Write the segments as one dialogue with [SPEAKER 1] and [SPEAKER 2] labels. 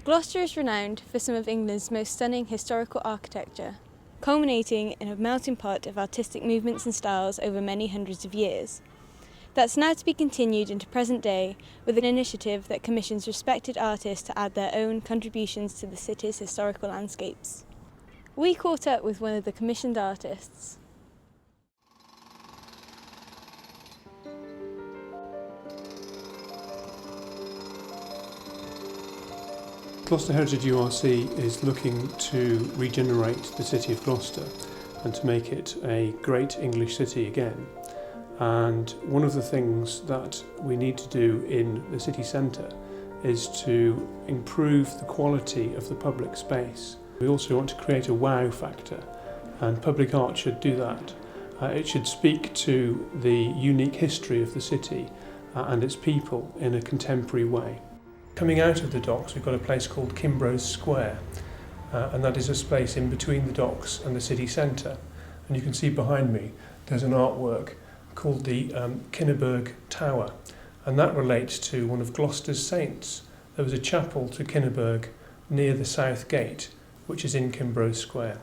[SPEAKER 1] Gloucester is renowned for some of England's most stunning historical architecture, culminating in a melting pot of artistic movements and styles over many hundreds of years. That's now to be continued into present day with an initiative that commissions respected artists to add their own contributions to the city's historical landscapes. We caught up with one of the commissioned artists.
[SPEAKER 2] Gloucester Heritage URC is looking to regenerate the city of Gloucester and to make it a great English city again. And one of the things that we need to do in the city centre is to improve the quality of the public space. We also want to create a wow factor, and public art should do that. It should speak to the unique history of the city and its people in a contemporary way. Coming out of the docks, we've got a place called Kimbrough Square, and that is a space in between the docks and the city centre. And you can see behind me there's an artwork called the Kinneberg Tower, and that relates to one of Gloucester's saints. There was a chapel to Kinneberg near the South Gate, which is in Kimbrough Square.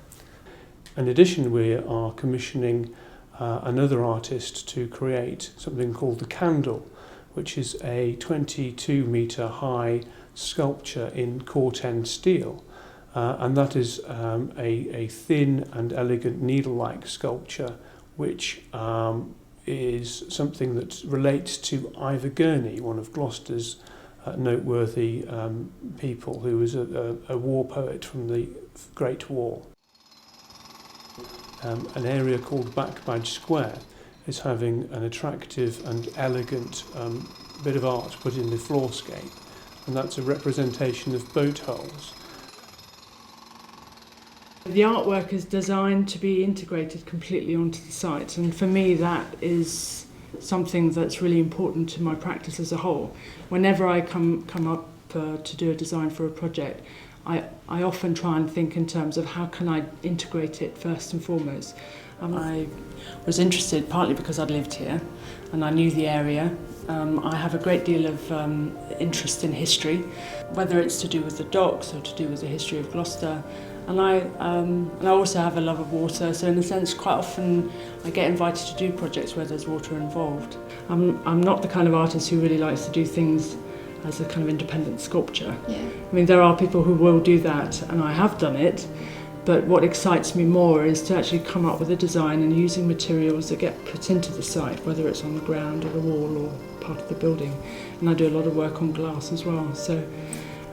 [SPEAKER 2] In addition, we are commissioning another artist to create something called the Candle, which is a 22-metre high sculpture in Corten steel. And that is a thin and elegant needle-like sculpture, which is something that relates to Ivor Gurney, one of Gloucester's noteworthy people, who was a war poet from the Great War. An area called Back Badge Square is having an attractive and elegant bit of art put in the floorscape, and that's a representation of boat hulls.
[SPEAKER 3] The artwork is designed to be integrated completely onto the site, and for me that is something that's really important to my practice as a whole. Whenever I come up to do a design for a project, I often try and think in terms of how can I integrate it first and foremost. I was interested partly because I'd lived here and I knew the area. I have a great deal of interest in history, whether it's to do with the docks or to do with the history of Gloucester. And I also have a love of water, so in a sense quite often I get invited to do projects where there's water involved. I'm not the kind of artist who really likes to do things as a kind of independent sculpture.
[SPEAKER 1] Yeah.
[SPEAKER 3] I mean, there are people who will do that, and I have done it. But what excites me more is to actually come up with a design and using materials that get put into the site, whether it's on the ground or the wall or part of the building. And I do a lot of work on glass as well.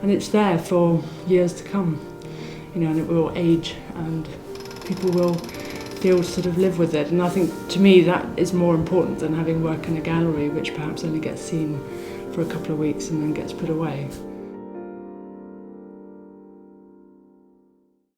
[SPEAKER 3] And it's there for years to come, and it will age and people will be able to sort of live with it. And I think to me that is more important than having work in a gallery, which perhaps only gets seen for a couple of weeks and then gets put away.